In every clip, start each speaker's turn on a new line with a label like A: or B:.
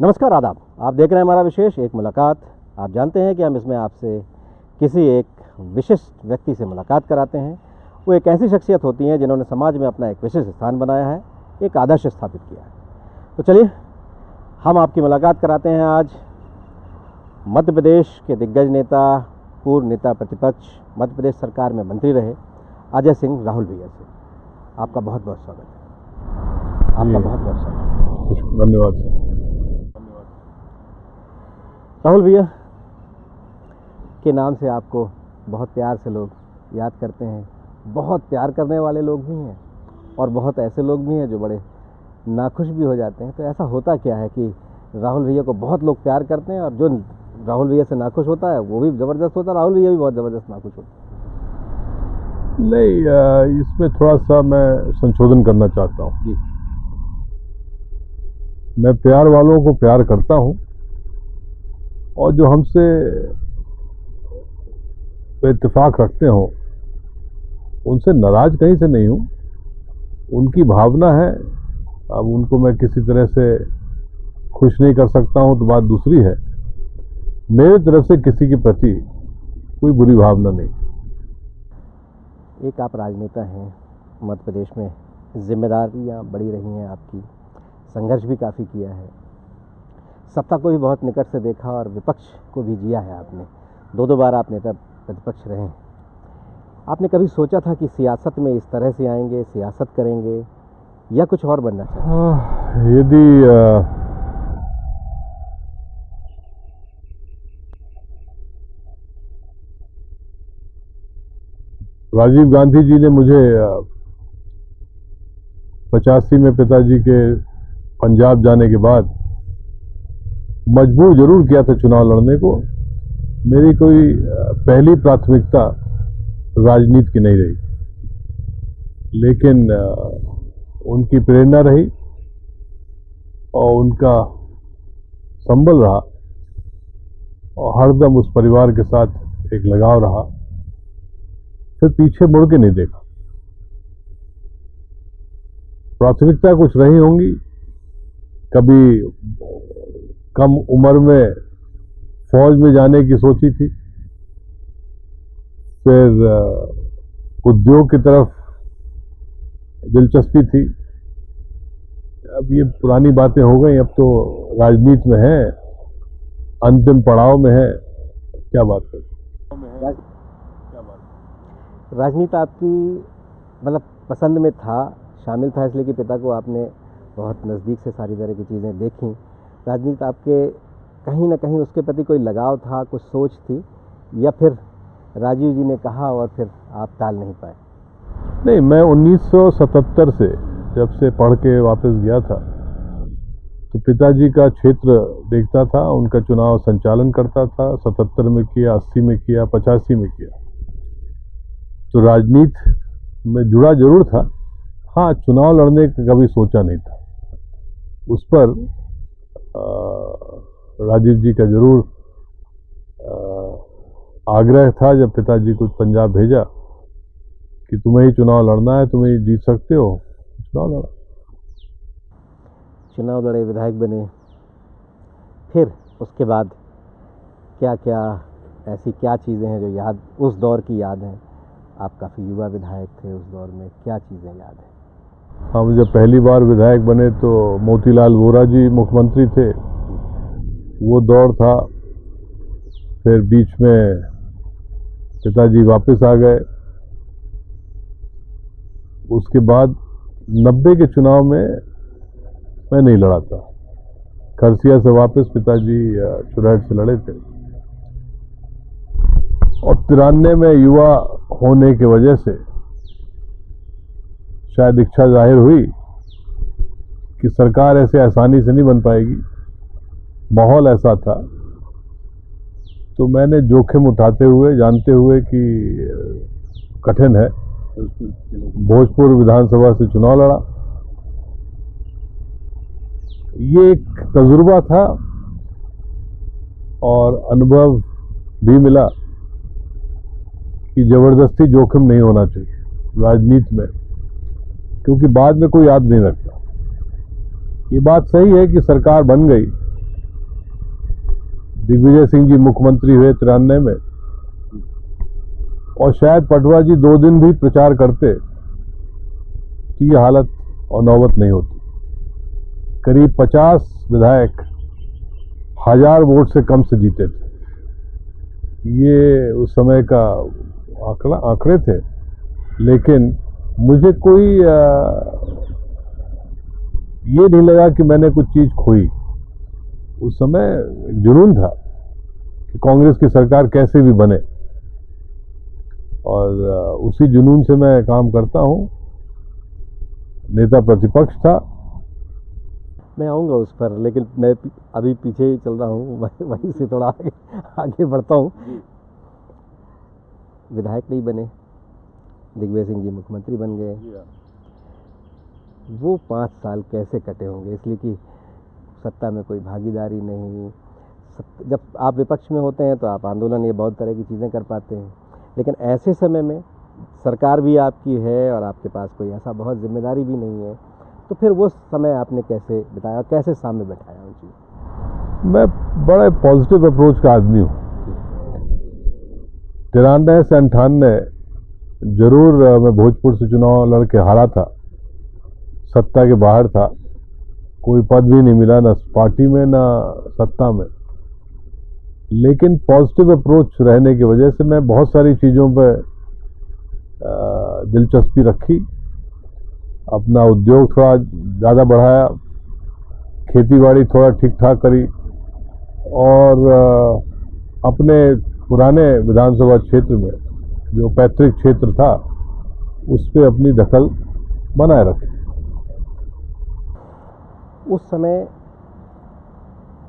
A: नमस्कार, आदाब। आप देख रहे हैं हमारा विशेष एक मुलाकात। आप जानते हैं कि हम इसमें आपसे किसी एक विशिष्ट व्यक्ति से मुलाकात कराते हैं। वो एक ऐसी शख्सियत होती हैं जिन्होंने समाज में अपना एक विशिष्ट स्थान बनाया है, एक आदर्श स्थापित किया है। तो चलिए हम आपकी मुलाकात कराते हैं आज मध्य प्रदेश के दिग्गज नेता, पूर्व नेता प्रतिपक्ष, मध्य प्रदेश सरकार में मंत्री रहे अजय सिंह राहुल भैया से। आपका बहुत बहुत स्वागत है। आपका बहुत बहुत स्वागत है।
B: धन्यवाद सर।
A: राहुल भैया के नाम से आपको बहुत प्यार से लोग याद करते हैं। बहुत प्यार करने वाले लोग भी हैं और बहुत ऐसे लोग भी हैं जो बड़े नाखुश भी हो जाते हैं। तो ऐसा होता क्या है कि राहुल भैया को बहुत लोग प्यार करते हैं और जो राहुल भैया से नाखुश होता है वो भी ज़बरदस्त होता है, राहुल भैया भी बहुत ज़बरदस्त नाखुश होता है?
B: नहीं, इसमें थोड़ा सा मैं संशोधन करना चाहता हूँ
A: जी।
B: मैं प्यार वालों को प्यार करता हूँ और जो हमसे इत्तेफाक रखते हो उनसे नाराज कहीं से नहीं हूँ। उनकी भावना है, अब उनको मैं किसी तरह से खुश नहीं कर सकता हूँ तो बात दूसरी है। मेरे तरफ से किसी के प्रति कोई बुरी भावना नहीं।
A: एक आप राजनेता हैं, मध्य प्रदेश में जिम्मेदारियाँ बड़ी रही हैं आपकी, संघर्ष भी काफ़ी किया है, सत्ता को भी बहुत निकट से देखा और विपक्ष को भी जिया है आपने। दो बार आप नेता प्रतिपक्ष रहे हैं। आपने कभी सोचा था कि सियासत में इस तरह से आएंगे, सियासत करेंगे या कुछ और बनना चाहिए?
B: यदि राजीव गांधी जी ने मुझे 85 में पिताजी के पंजाब जाने के बाद मजबूर जरूर किया था चुनाव लड़ने को, मेरी कोई पहली प्राथमिकता राजनीति की नहीं रही, लेकिन उनकी प्रेरणा रही और उनका संबल रहा और हरदम उस परिवार के साथ एक लगाव रहा। फिर पीछे मुड़ के नहीं देखा। प्राथमिकता कुछ रही होंगी, कभी कम उम्र में फौज में जाने की सोची थी, फिर उद्योग की तरफ दिलचस्पी थी। अब ये पुरानी बातें हो गई, अब तो राजनीति में है, अंतिम पड़ाव में है, क्या बात करें।
A: राजनीति आपकी मतलब पसंद में था, शामिल था, इसलिए कि पिता को आपने बहुत नज़दीक से सारी तरह की चीज़ें देखी। राजनीति आपके कहीं ना कहीं उसके प्रति कोई लगाव था, कुछ सोच थी, या फिर राजीव जी ने कहा और फिर आप टाल नहीं पाए?
B: नहीं, मैं 1977 से जब से पढ़ के वापस गया था तो पिताजी का क्षेत्र देखता था, उनका चुनाव संचालन करता था। 77 में किया, 80 में किया, 85 में किया। तो राजनीति में जुड़ा जरूर था, हाँ, चुनाव लड़ने का कभी सोचा नहीं था। उस पर राजीव जी का जरूर आग्रह था जब पिताजी को पंजाब भेजा कि तुम्हें ही चुनाव लड़ना है, तुम्हें ही जीत सकते हो। चुनाव लड़ा,
A: चुनाव लड़े, विधायक बने। फिर उसके बाद क्या क्या ऐसी क्या चीज़ें हैं जो याद, उस दौर की याद हैं? आप काफ़ी युवा विधायक थे उस दौर में, क्या चीज़ें याद हैं?
B: हम जब पहली बार विधायक बने तो मोतीलाल वोरा जी मुख्यमंत्री थे, वो दौर था। फिर बीच में पिताजी वापस आ गए। उसके बाद 90 के चुनाव में मैं नहीं लड़ा था, खरसिया से वापस पिताजी चुराहट से लड़े थे। और 93 में युवा होने की वजह से शायद इच्छा जाहिर हुई कि सरकार ऐसे आसानी से नहीं बन पाएगी, माहौल ऐसा था। तो मैंने जोखिम उठाते हुए, जानते हुए कि कठिन है, भोजपुर विधानसभा से चुनाव लड़ा। ये एक तजुर्बा था और अनुभव भी मिला कि जबरदस्ती जोखिम नहीं होना चाहिए राजनीति में, क्योंकि बाद में कोई याद नहीं रखता। ये बात सही है कि सरकार बन गई दिग्विजय सिंह जी मुख्यमंत्री हुए 93 में, और शायद पटवा जी 2 दिन भी प्रचार करते तो ये हालत और नौबत नहीं होती। करीब 50 विधायक 1000 वोट से कम से जीते थे। ये उस समय का आंकड़े थे, लेकिन मुझे कोई ये नहीं लगा कि मैंने कुछ चीज खोई। उस समय एक जुनून था कि कांग्रेस की सरकार कैसे भी बने, और उसी जुनून से मैं काम करता हूं। नेता प्रतिपक्ष था।
A: मैं आऊँगा उस पर, लेकिन मैं अभी पीछे ही चल रहा हूँ, वहीं से थोड़ा आगे बढ़ता हूँ। विधायक नहीं बने, दिग्विजय सिंह जी मुख्यमंत्री बन गए। वो 5 साल कैसे कटे होंगे, इसलिए कि सत्ता में कोई भागीदारी नहीं। जब आप विपक्ष में होते हैं तो आप आंदोलन, ये बहुत तरह की चीज़ें कर पाते हैं, लेकिन ऐसे समय में सरकार भी आपकी है और आपके पास कोई ऐसा बहुत जिम्मेदारी भी नहीं है, तो फिर वो समय आपने कैसे बिताया, कैसे सामने बैठाया उन चीज़?
B: मैं बड़े पॉजिटिव अप्रोच का आदमी हूँ। 93 से 98 जरूर मैं भोजपुर से चुनाव लड़के हारा था, सत्ता के बाहर था, कोई पद भी नहीं मिला, ना पार्टी में ना सत्ता में। लेकिन पॉजिटिव अप्रोच रहने की वजह से मैं बहुत सारी चीज़ों पर दिलचस्पी रखी। अपना उद्योग थोड़ा ज़्यादा बढ़ाया, खेतीबाड़ी थोड़ा ठीक ठाक करी, और अपने पुराने विधानसभा क्षेत्र में जो पैतृक क्षेत्र था उस पर अपनी दखल बनाए रखी।
A: उस समय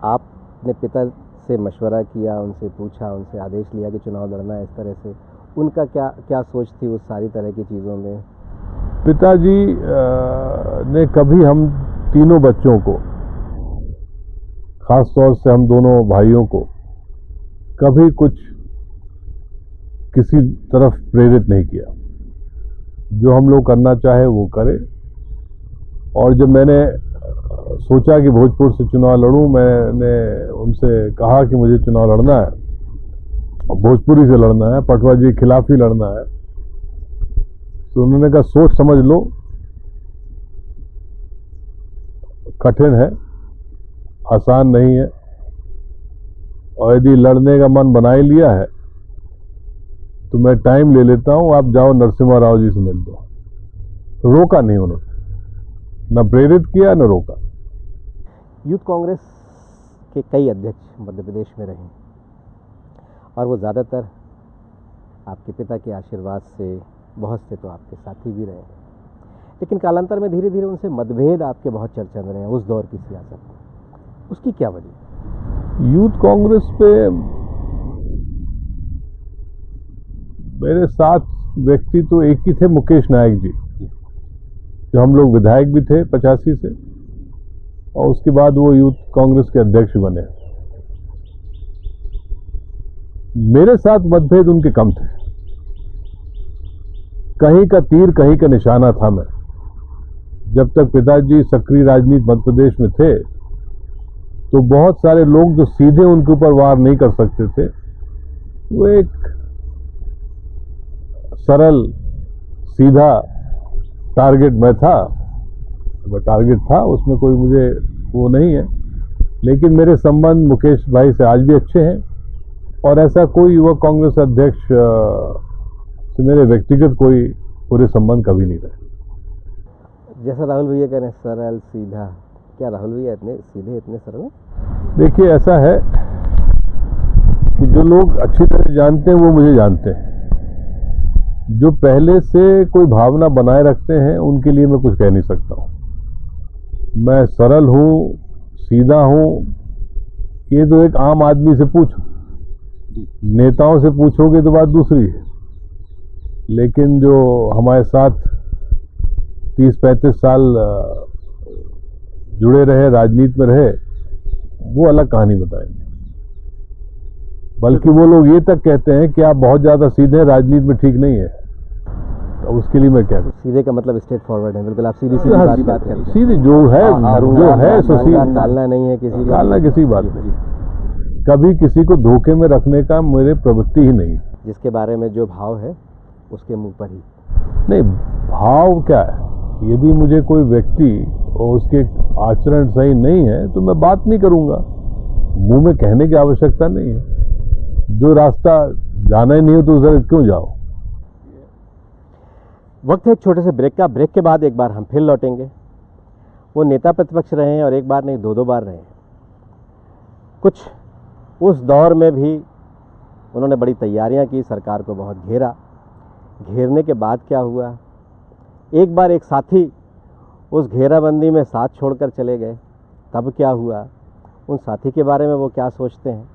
A: आपने पिता से मशवरा किया, उनसे पूछा, उनसे आदेश लिया कि चुनाव लड़ना है इस तरह से, उनका क्या सोच थी उस सारी तरह की चीज़ों में?
B: पिताजी ने कभी हम तीनों बच्चों को, खास तौर से हम दोनों भाइयों को, कभी कुछ किसी तरफ प्रेरित नहीं किया। जो हम लोग करना चाहे वो करे। और जब मैंने सोचा कि भोजपुर से चुनाव लड़ूं, मैंने उनसे कहा कि मुझे चुनाव लड़ना है और भोजपुरी से लड़ना है, पटवा जी के खिलाफ ही लड़ना है। तो उन्होंने कहा सोच समझ लो, कठिन है, आसान नहीं है, और यदि लड़ने का मन बना ही लिया है तो मैं टाइम ले लेता हूं, आप जाओ नरसिम्हा राव जी से मिल लो। रोका नहीं उन्होंने, न प्रेरित किया न रोका।
A: यूथ कांग्रेस के कई अध्यक्ष मध्य प्रदेश में रहे, और वो ज़्यादातर आपके पिता के आशीर्वाद से, बहुत से तो आपके साथी भी रहे, लेकिन कालांतर में धीरे धीरे उनसे मतभेद आपके बहुत चर्चा में रहे हैं उस दौर की सियासत में। उसकी क्या वजह?
B: यूथ कांग्रेस पे मेरे 7 व्यक्ति तो एक ही थे, मुकेश नायक जी, जो हम लोग विधायक भी थे 85 से, और उसके बाद वो यूथ कांग्रेस के अध्यक्ष बने। मेरे साथ मतभेद उनके कम थे, कहीं का तीर कहीं का निशाना था मैं। जब तक पिताजी सक्रिय राजनीति मध्य प्रदेश में थे तो बहुत सारे लोग जो सीधे उनके ऊपर वार नहीं कर सकते थे, वो एक सरल सीधा टारगेट मैं टारगेट था, उसमें कोई मुझे वो नहीं है। लेकिन मेरे संबंध मुकेश भाई से आज भी अच्छे हैं, और ऐसा कोई युवा कांग्रेस अध्यक्ष से मेरे व्यक्तिगत कोई पूरे संबंध कभी नहीं रहे।
A: जैसा राहुल भैया कह रहे हैं सरल सीधा, क्या राहुल भैया इतने सीधे, इतने सरल हैं?
B: देखिए, ऐसा है कि जो लोग अच्छी तरह जानते हैं वो मुझे जानते हैं। जो पहले से कोई भावना बनाए रखते हैं उनके लिए मैं कुछ कह नहीं सकता हूं। मैं सरल हूं, सीधा हूं, ये तो एक आम आदमी से पूछो, नेताओं से पूछोगे तो बात दूसरी है। लेकिन जो हमारे साथ 30-35 साल जुड़े रहे, राजनीति में रहे, वो अलग कहानी बताएंगे। बल्कि वो लोग ये तक कहते हैं कि आप बहुत ज़्यादा सीधे, राजनीति में ठीक नहीं है। तो उसके लिए मैं क्या करूं?
A: सीधे का मतलब स्ट्रेट फॉरवर्ड है, बिल्कुल आप सीधी बात करते हैं।
B: सीधे जो है सो सीधे
A: डालना नहीं है किसी
B: डालना किसी बात नहीं। कभी किसी को धोखे में रखने का मेरे प्रवृत्ति ही नहीं।
A: जिसके बारे में जो भाव है उसके मुंह पर ही।
B: नहीं, भाव क्या है, यदि मुझे कोई व्यक्ति और उसके आचरण सही नहीं है तो मैं बात नहीं करूंगा, मुंह में कहने की आवश्यकता नहीं है। जो रास्ता जाना ही नहीं हो तो उधर क्यों जाओ।
A: वक्त है एक छोटे से ब्रेक का। ब्रेक के बाद एक बार हम फिर लौटेंगे। वो नेता प्रतिपक्ष रहे हैं और एक बार नहीं दो बार रहे हैं। कुछ उस दौर में भी उन्होंने बड़ी तैयारियां की, सरकार को बहुत घेरा। घेरने के बाद क्या हुआ, एक बार एक साथी उस घेराबंदी में साथ छोड़कर चले गए, तब क्या हुआ, उन साथी के बारे में वो क्या सोचते हैं।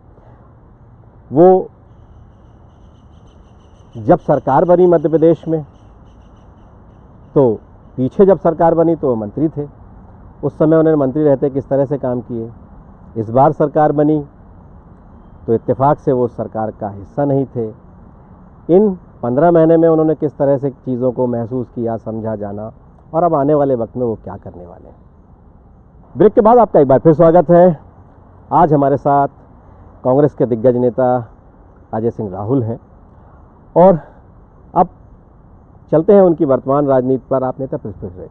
A: वो जब सरकार बनी मध्य प्रदेश में, तो पीछे जब सरकार बनी तो वो मंत्री थे, उस समय उन्होंने मंत्री रहते किस तरह से काम किए। इस बार सरकार बनी तो इत्तेफाक से वो सरकार का हिस्सा नहीं थे। इन 15 महीने में उन्होंने किस तरह से चीज़ों को महसूस किया, समझा, जाना, और अब आने वाले वक्त में वो क्या करने वाले हैं। ब्रेक के बाद आपका एक बार फिर स्वागत है। आज हमारे साथ कांग्रेस के दिग्गज नेता अजय सिंह राहुल हैं और अब चलते हैं उनकी वर्तमान राजनीति पर। आप नेता प्रतिपक्ष रहे,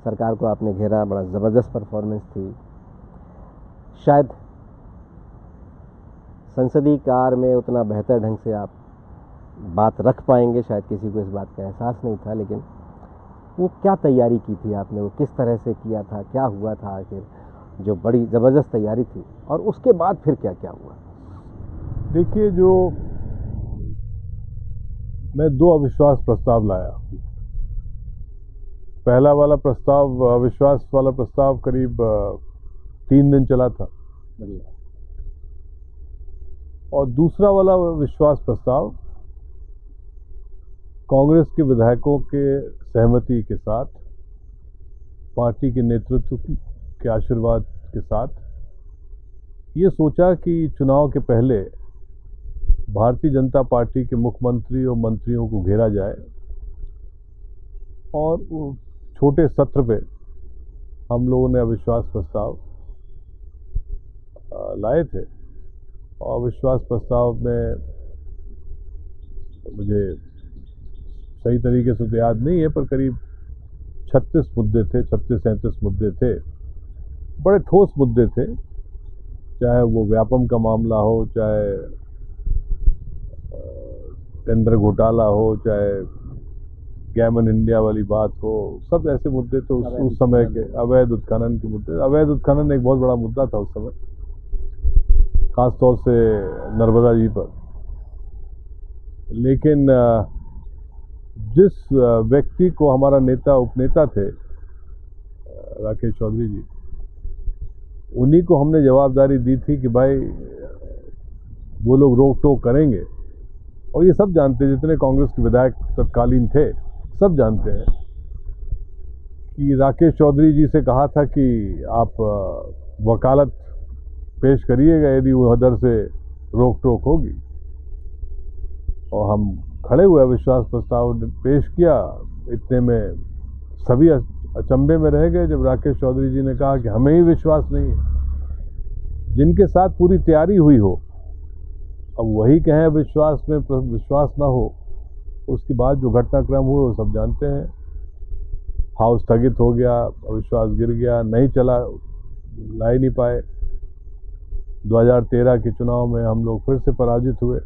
A: सरकार को आपने घेरा, बड़ा ज़बरदस्त परफॉर्मेंस थी। शायद संसदीय कार्य में उतना बेहतर ढंग से आप बात रख पाएंगे, शायद किसी को इस बात का एहसास नहीं था, लेकिन वो क्या तैयारी की थी आपने, वो किस तरह से किया था, क्या हुआ था आखिर, जो बड़ी ज़बरदस्त तैयारी थी, और उसके बाद फिर क्या क्या हुआ।
B: देखिए, जो मैं 2 अविश्वास प्रस्ताव लाया। पहला वाला प्रस्ताव, अविश्वास वाला प्रस्ताव करीब 3 दिन चला था, और दूसरा वाला विश्वास प्रस्ताव कांग्रेस के विधायकों के सहमति के साथ, पार्टी के नेतृत्व के आशीर्वाद के साथ, ये सोचा कि चुनाव के पहले भारतीय जनता पार्टी के मुख्यमंत्री और मंत्रियों को घेरा जाए और छोटे सत्र पे हम लोगों ने अविश्वास प्रस्ताव लाए थे। और अविश्वास प्रस्ताव में मुझे सही तरीके से तो याद नहीं है, पर करीब 36 मुद्दे थे, 36-37 मुद्दे थे। बड़े ठोस मुद्दे थे, चाहे वो व्यापम का मामला हो, चाहे टेंडर घोटाला हो, चाहे गैमन इंडिया वाली बात हो, सब ऐसे मुद्दे तो उस समय के अवैध उत्खनन के मुद्दे। अवैध उत्खनन एक बहुत बड़ा मुद्दा था उस समय, खासतौर से नर्मदा जी पर। लेकिन जिस व्यक्ति को हमारा नेता उपनेता थे राकेश चौधरी जी, उन्हीं को हमने जवाबदारी दी थी कि भाई वो लोग रोक टोक करेंगे। और ये सब जानते हैं, जितने कांग्रेस के विधायक तत्कालीन थे सब जानते हैं कि राकेश चौधरी जी से कहा था कि आप वकालत पेश करिएगा यदि उधर से रोक टोक होगी। और हम खड़े हुए विश्वास प्रस्ताव पेश किया। इतने में सभी अचंभे में रह गए जब राकेश चौधरी जी ने कहा कि हमें ही विश्वास नहीं है, जिनके साथ पूरी तैयारी हुई हो, अब वही कहें विश्वास में विश्वास ना हो। उसके बाद जो घटनाक्रम हुए वो सब जानते हैं। हाउस स्थगित हो गया, अविश्वास गिर गया, नहीं चला, ला ही नहीं पाए। 2013 के चुनाव में हम लोग फिर से पराजित हुए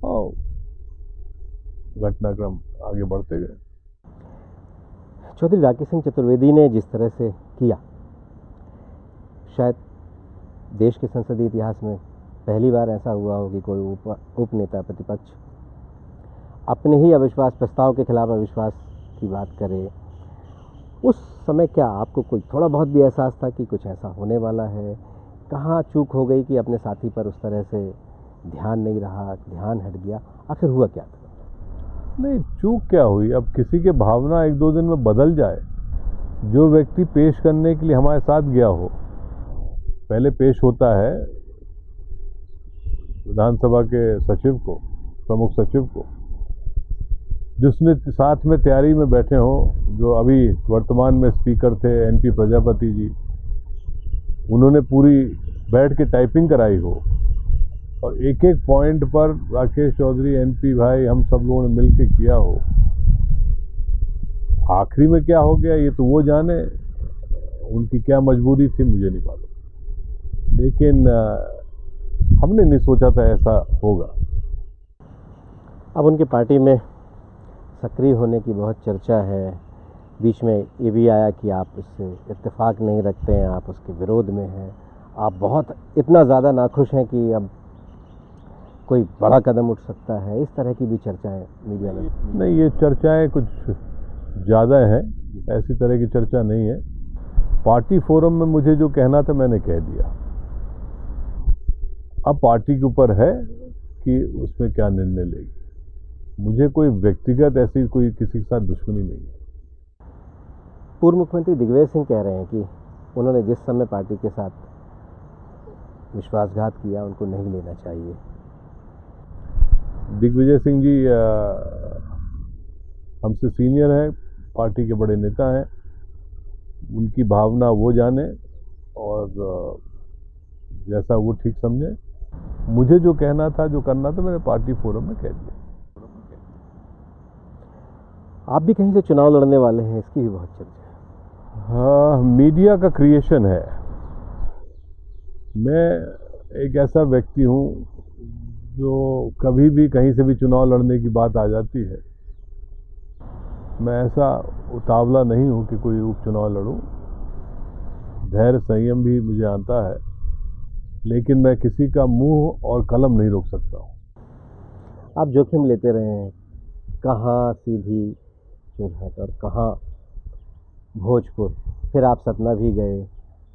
B: और घटनाक्रम आगे बढ़ते गए।
A: चौधरी राकेश सिंह चतुर्वेदी ने जिस तरह से किया, शायद देश के संसदीय इतिहास में पहली बार ऐसा हुआ हो कि कोई उप नेता प्रतिपक्ष अपने ही अविश्वास प्रस्ताव के खिलाफ अविश्वास की बात करे। उस समय क्या आपको कोई थोड़ा बहुत भी एहसास था कि कुछ ऐसा होने वाला है? कहाँ चूक हो गई कि अपने साथी पर उस तरह से ध्यान नहीं रहा, ध्यान हट गया? आखिर हुआ क्या था?
B: नहीं, चूक क्या हुई? अब किसी के भावना 1-2 दिन में बदल जाए। जो व्यक्ति पेश करने के लिए हमारे साथ गया हो, पहले पेश होता है विधानसभा के सचिव को, प्रमुख सचिव को, जिसने साथ में तैयारी में बैठे हो, जो अभी वर्तमान में स्पीकर थे NP प्रजापति जी, उन्होंने पूरी बैठ के टाइपिंग कराई हो और एक एक पॉइंट पर राकेश चौधरी एमपी भाई हम सब लोगों ने मिल के किया हो। आखिरी में क्या हो गया ये तो वो जाने, उनकी क्या मजबूरी थी मुझे नहीं मालूम, लेकिन हमने नहीं सोचा था ऐसा होगा।
A: अब उनकी पार्टी में सक्रिय होने की बहुत चर्चा है। बीच में ये भी आया कि आप इससे इत्तेफाक नहीं रखते हैं, आप उसके विरोध में हैं, आप बहुत इतना ज़्यादा नाखुश हैं कि अब कोई बड़ा कदम उठ सकता है। इस तरह की भी चर्चाएं मीडिया में।
B: नहीं, ये चर्चाएं कुछ ज़्यादा हैं, ऐसी तरह की चर्चा नहीं है। पार्टी फोरम में मुझे जो कहना था मैंने कह दिया। अब पार्टी के ऊपर है कि उसमें क्या निर्णय लेगी। मुझे कोई व्यक्तिगत ऐसी कोई किसी के साथ दुश्मनी नहीं है।
A: पूर्व मुख्यमंत्री दिग्विजय सिंह कह रहे हैं कि उन्होंने जिस समय पार्टी के साथ विश्वासघात किया उनको नहीं लेना चाहिए।
B: दिग्विजय सिंह जी हमसे सीनियर हैं, पार्टी के बड़े नेता हैं, उनकी भावना वो जाने और जैसा वो ठीक समझे। मुझे जो कहना था, जो करना था, मैंने पार्टी फोरम में कह दिया।
A: आप भी कहीं से चुनाव लड़ने वाले हैं, इसकी भी बहुत चर्चा है।
B: हाँ, मीडिया का क्रिएशन है। मैं एक ऐसा व्यक्ति हूँ जो कभी भी कहीं से भी चुनाव लड़ने की बात आ जाती है, मैं ऐसा उतावला नहीं हूँ कि कोई उपचुनाव लड़ूं। धैर्य संयम भी मुझे आता है, लेकिन मैं किसी का मुंह और कलम नहीं रोक सकता हूँ।
A: आप जोखिम लेते रहे हैं, कहाँ सीधी चुनहट और कहाँ भोजपुर, फिर आप सतना भी गए,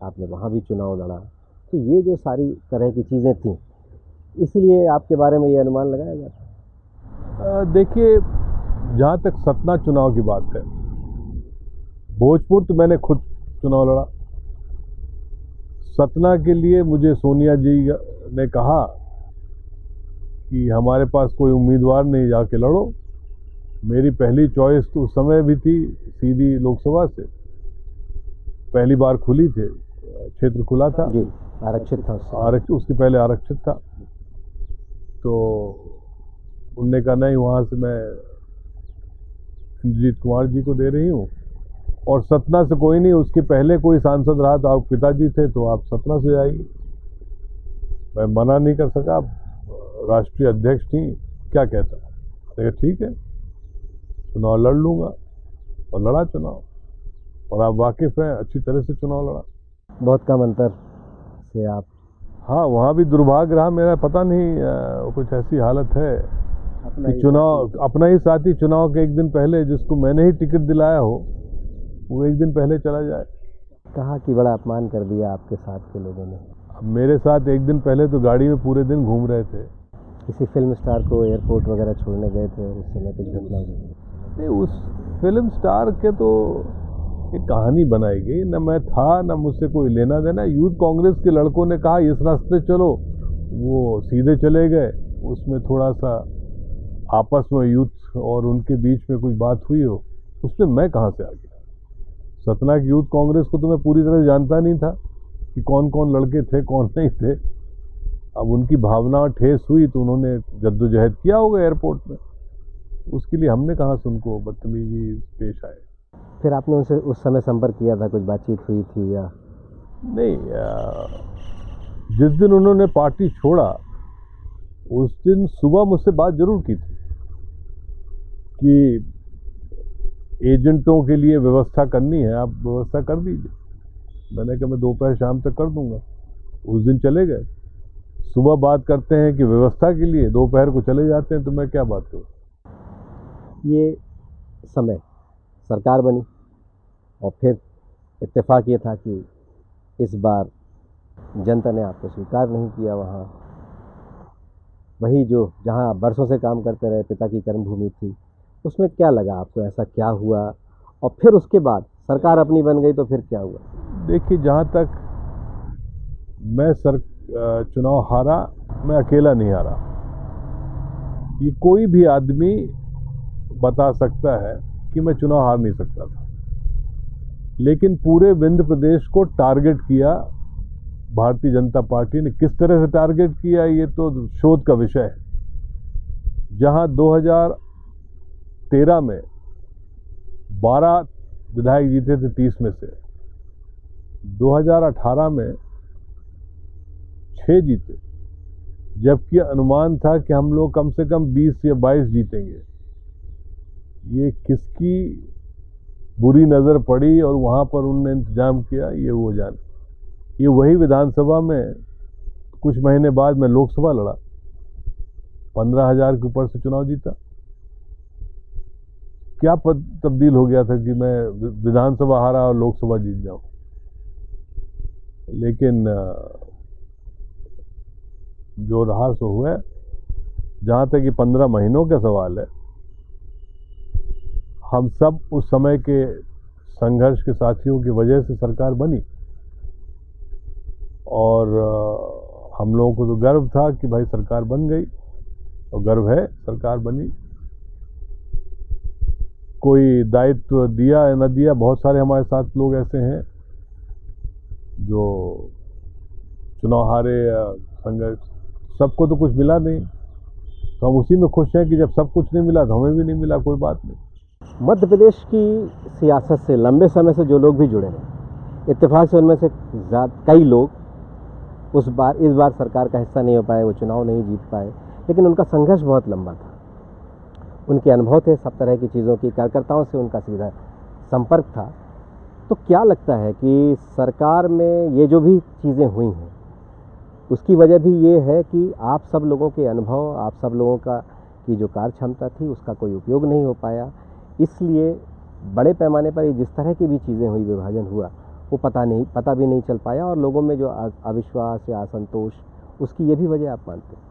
A: आपने वहाँ भी चुनाव लड़ा। तो ये जो सारी तरह की चीज़ें थीं, इसलिए आपके बारे में ये अनुमान लगाया जाता है।
B: देखिए, जहाँ तक सतना चुनाव की बात है, भोजपुर तो मैंने खुद चुनाव लड़ा। सतना के लिए मुझे सोनिया जी ने कहा कि हमारे पास कोई उम्मीदवार नहीं, जाके लड़ो। मेरी पहली चॉइस तो उस समय भी थी सीधी लोकसभा से, पहली बार खुली थे, क्षेत्र खुला था
A: जी, आरक्षित था।
B: उसके पहले आरक्षित था। तो उनने कहा नहीं, वहाँ से मैं इंद्रजीत कुमार जी को दे रही हूँ, और सतना से कोई नहीं, उसके पहले कोई सांसद रहा तो आप पिताजी थे, तो आप सतना से जाइए। मैं मना नहीं कर सका, राष्ट्रीय अध्यक्ष थी, क्या कहता है, ठीक है चुनाव लड़ लूँगा, और लड़ा चुनाव, और आप वाकिफ़ हैं, अच्छी तरह से चुनाव लड़ा।
A: बहुत कम अंतर से आप।
B: हाँ, वहाँ भी दुर्भाग्य रहा मेरा, पता नहीं कुछ ऐसी हालत है कि चुनाव, अपना ही साथी चुनाव के एक दिन पहले, जिसको मैंने ही टिकट दिलाया हो, वो एक दिन पहले चला जाए।
A: कहा कि बड़ा अपमान कर दिया आपके साथ के लोगों ने।
B: मेरे साथ एक दिन पहले तो गाड़ी में पूरे दिन घूम रहे थे।
A: किसी फिल्म स्टार को एयरपोर्ट वगैरह छोड़ने गए थे और उस समय कुछ घटना हुई?
B: नहीं, उस फिल्म स्टार के तो एक कहानी बनाई गई, न मैं था, न मुझसे कोई लेना देना। यूथ कांग्रेस के लड़कों ने कहा इस रास्ते चलो, वो सीधे चले गए। उसमें थोड़ा सा आपस में यूथ और उनके बीच में कुछ बात हुई हो, उसमें मैं कहाँ से आ गया। सतना की यूथ कांग्रेस को तो मैं पूरी तरह जानता नहीं था कि कौन कौन लड़के थे, कौन नहीं थे। अब उनकी भावना ठेस हुई तो उन्होंने जद्दोजहद किया होगा एयरपोर्ट में, उसके लिए हमने कहाँ से उनको बदतमीजी पेश आए।
A: फिर आपने उनसे उस समय संपर्क किया था, कुछ बातचीत हुई थी या
B: नहीं? जिस दिन उन्होंने पार्टी छोड़ा उस दिन सुबह मुझसे बात जरूर की थी कि एजेंटों के लिए व्यवस्था करनी है, आप व्यवस्था कर दीजिए। मैंने कहा मैं दोपहर शाम तक कर दूंगा। उस दिन चले गए। सुबह बात करते हैं कि व्यवस्था के लिए, दोपहर को चले जाते हैं, तो मैं क्या बात करूँ।
A: ये समय सरकार बनी और फिर इत्तेफाक ये था कि इस बार जनता ने आपको स्वीकार नहीं किया। वहाँ वही जो जहाँ आप बरसों से काम करते रहे, पिता की कर्मभूमि थी, उसमें क्या लगा आपको, ऐसा क्या हुआ? और फिर उसके बाद सरकार अपनी बन गई तो फिर क्या हुआ?
B: देखिए, जहाँ तक मैं चुनाव हारा, मैं अकेला नहीं हारा। ये कोई भी आदमी बता सकता है कि मैं चुनाव हार नहीं सकता था, लेकिन पूरे विंध्य प्रदेश को टारगेट किया भारतीय जनता पार्टी ने किस तरह से टारगेट किया, ये तो शोध का विषय है। जहां 2013 में 12 विधायक जीते थे 30 में से, 2018 में 6 जीते, जबकि अनुमान था कि हम लोग कम से कम 20 या 22 जीतेंगे। ये किसकी बुरी नज़र पड़ी और वहाँ पर उनने इंतजाम किया, ये वो जाने। ये वही विधानसभा में कुछ महीने बाद मैं लोकसभा लड़ा, 15,000 के ऊपर से चुनाव जीता। क्या तब्दील हो गया था कि मैं विधानसभा हारा और लोकसभा जीत जाऊं। लेकिन जो रहा सो हुआ। जहां तक ये 15 महीनों का सवाल है, हम सब उस समय के संघर्ष के साथियों की वजह से सरकार बनी और हम लोगों को तो गर्व था कि भाई सरकार बन गई, और गर्व है सरकार बनी। कोई दायित्व दिया या न दिया, बहुत सारे हमारे साथ लोग ऐसे हैं जो चुनाव हारे या संघर्ष, सबको तो कुछ मिला नहीं, तो हम उसी में खुश हैं कि जब सब कुछ नहीं मिला तो हमें भी नहीं मिला, कोई बात नहीं।
A: मध्य प्रदेश की सियासत से लंबे समय से जो लोग भी जुड़े हैं, इत्तेफाक से उनमें से कई लोग इस बार सरकार का हिस्सा नहीं हो पाए, वो चुनाव नहीं जीत पाए, लेकिन उनका संघर्ष बहुत लंबा था। उनके अनुभव थे सब तरह की चीज़ों की, कार्यकर्ताओं से उनका सीधा संपर्क था। तो क्या लगता है कि सरकार में ये जो भी चीज़ें हुई हैं, उसकी वजह भी ये है कि आप सब लोगों के अनुभव, आप सब लोगों की जो कार्य क्षमता थी, उसका कोई उपयोग नहीं हो पाया, इसलिए बड़े पैमाने पर जिस तरह की भी चीज़ें हुई, विभाजन हुआ, वो पता भी नहीं चल पाया, और लोगों में जो अविश्वास या असंतोष, उसकी ये भी वजह आप मानते हैं?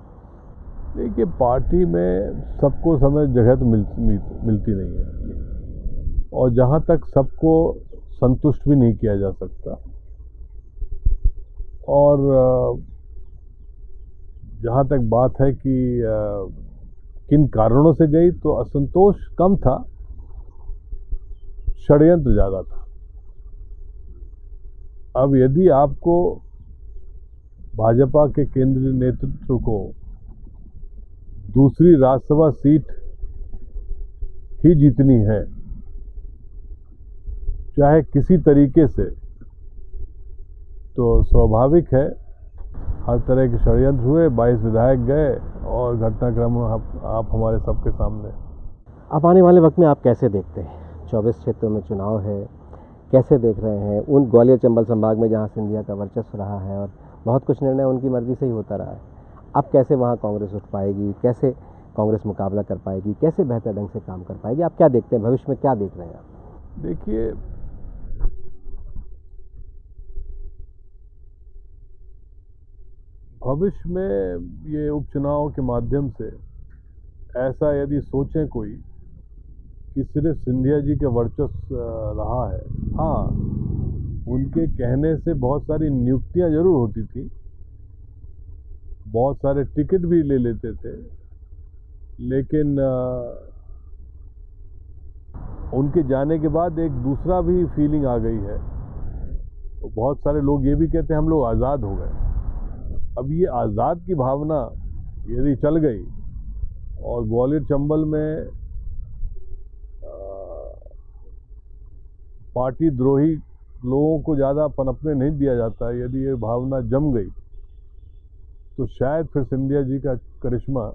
B: देखिए, पार्टी में सबको समय जगह तो मिलती नहीं है, और जहाँ तक सबको संतुष्ट भी नहीं किया जा सकता, और जहाँ तक बात है कि किन कारणों से गई, तो असंतोष कम था, षड्यंत्र ज़्यादा था। अब यदि आपको भाजपा के केंद्रीय नेतृत्व को दूसरी राज्यसभा सीट ही जीतनी है, चाहे किसी तरीके से, तो स्वाभाविक है हर तरह के षड्यंत्र हुए, 22 विधायक गए, और घटनाक्रम आप हमारे सबके सामने।
A: अब आने वाले वक्त में आप कैसे देखते हैं? 24 क्षेत्रों में चुनाव है, कैसे देख रहे हैं? उन ग्वालियर चंबल संभाग में जहां सिंधिया का वर्चस्व रहा है और बहुत कुछ निर्णय उनकी मर्जी से ही होता रहा है, अब कैसे वहां कांग्रेस उठ पाएगी, कैसे कांग्रेस मुकाबला कर पाएगी, कैसे बेहतर ढंग से काम कर पाएगी? आप क्या देखते हैं, भविष्य में क्या देख रहे हैं आप?
B: देखिए, भविष्य में ये उपचुनाव के माध्यम से ऐसा यदि सोचें कोई कि सिर्फ सिंधिया जी के वर्चस्व रहा है, हाँ, उनके कहने से बहुत सारी नियुक्तियां जरूर होती थी, बहुत सारे टिकट भी ले लेते थे, लेकिन उनके जाने के बाद एक दूसरा भी फीलिंग आ गई है। तो बहुत सारे लोग ये भी कहते हैं हम लोग आज़ाद हो गए। अब ये आज़ाद की भावना यदि चल गई और ग्वालियर चंबल में पार्टी द्रोही लोगों को ज़्यादा पनपने नहीं दिया जाता, यदि ये भावना जम गई, तो शायद फिर सिंधिया जी का करिश्मा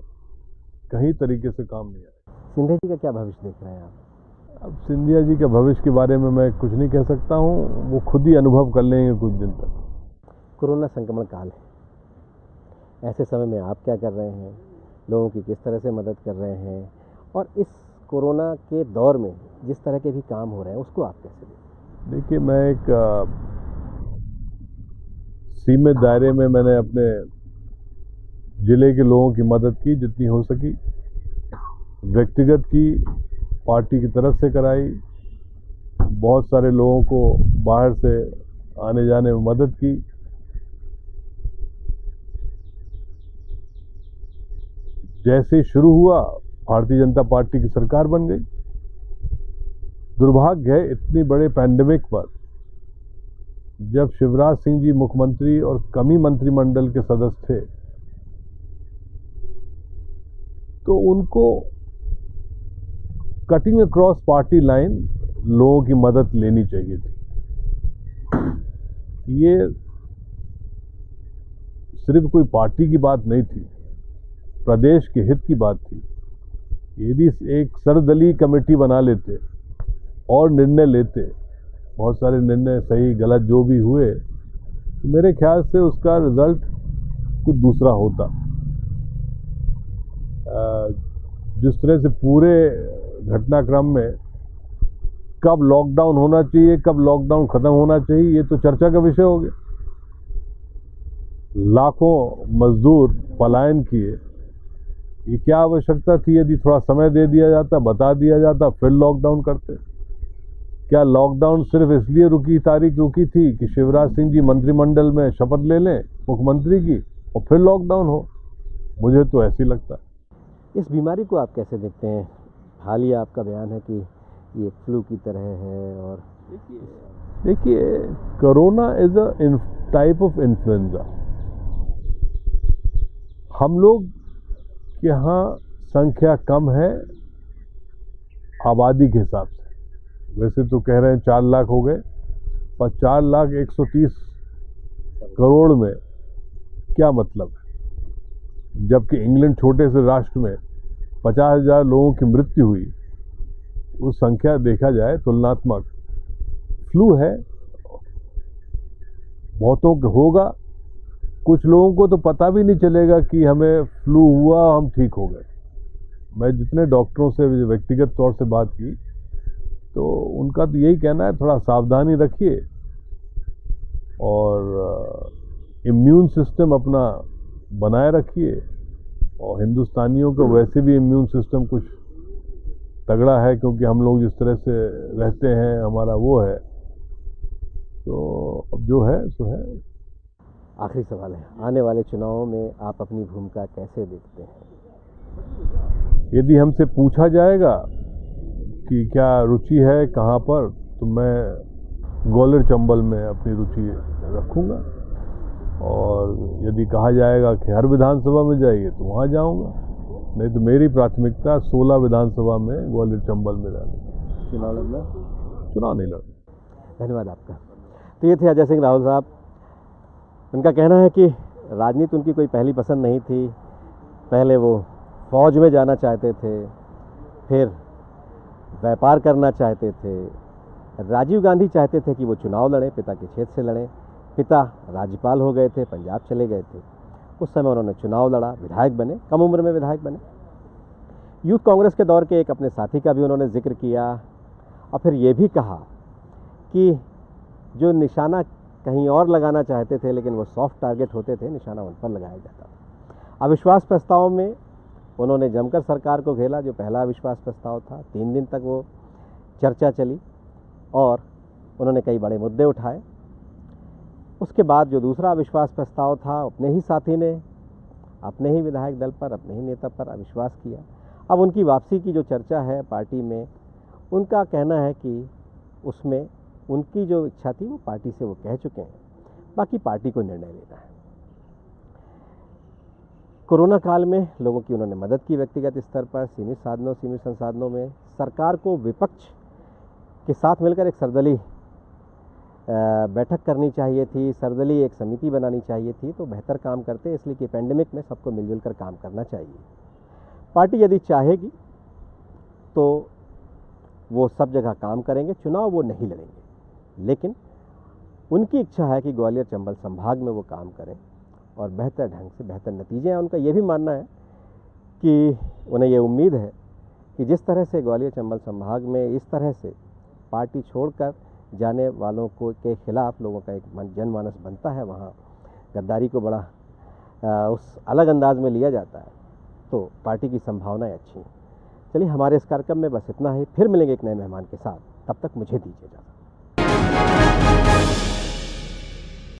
B: कहीं तरीके से काम नहीं आए।
A: सिंधिया जी का क्या भविष्य देख रहे हैं आप?
B: अब सिंधिया जी के भविष्य के बारे में मैं कुछ नहीं कह सकता हूँ, वो खुद ही अनुभव कर लेंगे कुछ दिन तक।
A: कोरोना संक्रमण काल है, ऐसे समय में आप क्या कर रहे हैं, लोगों की किस तरह से मदद कर रहे हैं, और इस कोरोना के दौर में जिस तरह के भी काम हो रहे हैं, उसको आप कैसे देखते हैं?
B: देखिए, मैं एक सीमित दायरे में मैंने अपने जिले के लोगों की मदद की, जितनी हो सकी, व्यक्तिगत की, पार्टी की तरफ से कराई, बहुत सारे लोगों को बाहर से आने जाने में मदद की। जैसे शुरू हुआ, भारतीय जनता पार्टी की सरकार बन गई। दुर्भाग्य है, इतनी बड़े पैंडेमिक पर जब शिवराज सिंह जी मुख्यमंत्री और कमी मंत्रिमंडल के सदस्य थे तो उनको कटिंग अक्रॉस पार्टी लाइन लोगों की मदद लेनी चाहिए थी। ये सिर्फ कोई पार्टी की बात नहीं थी, प्रदेश के हित की बात थी। यदि एक सर्वदलीय कमेटी बना लेते और निर्णय लेते, बहुत सारे निर्णय सही गलत जो भी हुए, तो मेरे ख्याल से उसका रिजल्ट कुछ दूसरा होता। जिस तरह से पूरे घटनाक्रम में कब लॉकडाउन होना चाहिए, कब लॉकडाउन खत्म होना चाहिए, ये तो चर्चा का विषय हो गया। लाखों मजदूर पलायन किए, ये क्या आवश्यकता थी? यदि थोड़ा समय दे दिया जाता, बता दिया जाता, फिर लॉकडाउन करते। क्या लॉकडाउन सिर्फ इसलिए तारीख रुकी थी कि शिवराज सिंह जी मंत्रिमंडल में शपथ ले लें मुख्यमंत्री की और फिर लॉकडाउन हो? मुझे तो ऐसे ही लगता है।
A: इस बीमारी को आप कैसे देखते हैं? हालिया आपका बयान है कि ये फ्लू की तरह है, और
B: देखिए corona is a type of influenza. हम लोग के यहाँ संख्या कम है आबादी के हिसाब से। वैसे तो कह रहे हैं 4 लाख हो गए, पर 4,130 करोड़ में क्या मतलब है? जबकि इंग्लैंड छोटे से राष्ट्र में 50,000 लोगों की मृत्यु हुई, उस संख्या देखा जाए तुलनात्मक। फ्लू है, बहुतों को होगा, कुछ लोगों को तो पता भी नहीं चलेगा कि हमें फ्लू हुआ, हम ठीक हो गए। मैं जितने डॉक्टरों से व्यक्तिगत तौर से बात की तो उनका तो यही कहना है थोड़ा सावधानी रखिए और इम्यून सिस्टम अपना बनाए रखिए। और हिंदुस्तानियों को वैसे भी इम्यून सिस्टम कुछ तगड़ा है, क्योंकि हम लोग जिस तरह से रहते हैं, हमारा वो है, तो अब जो है सो है।
A: आखिरी सवाल है, आने वाले चुनावों में आप अपनी भूमिका कैसे देखते हैं?
B: यदि हमसे पूछा जाएगा कि क्या रुचि है कहाँ पर, तो मैं ग्वालियर चंबल में अपनी रुचि रखूँगा। और यदि कहा जाएगा कि हर विधानसभा में जाइए तो वहाँ जाऊँगा, नहीं तो मेरी प्राथमिकता 16 विधानसभा में ग्वालियर चंबल में रहने।
A: चुनाव लड़ना?
B: चुनाव नहीं लड़ना।
A: धन्यवाद आपका। तो ये थे अजय सिंह राहुल साहब। उनका कहना है कि राजनीति उनकी कोई पहली पसंद नहीं थी। पहले वो फौज में जाना चाहते थे, फिर व्यापार करना चाहते थे। राजीव गांधी चाहते थे कि वो चुनाव लड़ें, पिता के क्षेत्र से लड़ें। पिता राज्यपाल हो गए थे, पंजाब चले गए थे। उस समय उन्होंने चुनाव लड़ा, विधायक बने, कम उम्र में विधायक बने। यूथ कांग्रेस के दौर के एक अपने साथी का भी उन्होंने जिक्र किया, और फिर ये भी कहा कि जो निशाना कहीं और लगाना चाहते थे, लेकिन वो सॉफ्ट टारगेट होते थे, निशाना उन पर लगाया जाता था। अविश्वास प्रस्ताव में उन्होंने जमकर सरकार को घेरा। जो पहला अविश्वास प्रस्ताव था, 3 दिन तक वो चर्चा चली और उन्होंने कई बड़े मुद्दे उठाए। उसके बाद जो दूसरा अविश्वास प्रस्ताव था, अपने ही साथी ने अपने ही विधायक दल पर, अपने ही नेता पर अविश्वास किया। अब उनकी वापसी की जो चर्चा है पार्टी में, उनका कहना है कि उसमें उनकी जो इच्छा थी वो पार्टी से वो कह चुके हैं, बाकी पार्टी को निर्णय लेना है। कोरोना काल में लोगों की उन्होंने मदद की व्यक्तिगत स्तर पर, सीमित साधनों सीमित संसाधनों में। सरकार को विपक्ष के साथ मिलकर एक सर्वदलीय बैठक करनी चाहिए थी, सर्वदलीय एक समिति बनानी चाहिए थी, तो बेहतर काम करते। इसलिए कि पेंडेमिक में सबको मिलजुल कर काम करना चाहिए। पार्टी यदि चाहेगी तो वो सब जगह काम करेंगे, चुनाव वो नहीं लड़ेंगे, लेकिन उनकी इच्छा है कि ग्वालियर चंबल संभाग में वो काम करें और बेहतर ढंग से बेहतर नतीजे हैं। उनका ये भी मानना है कि उन्हें ये उम्मीद है कि जिस तरह से ग्वालियर चंबल संभाग में इस तरह से पार्टी छोड़कर जाने वालों को के खिलाफ लोगों का एक जनमानस बनता है, वहाँ गद्दारी को बड़ा उस अलग अंदाज में लिया जाता है, तो पार्टी की संभावनाएं अच्छी हैं। चलिए, हमारे इस कार्यक्रम में बस इतना ही। फिर मिलेंगे एक नए मेहमान के साथ, तब तक मुझे दीजिए इजाज़त।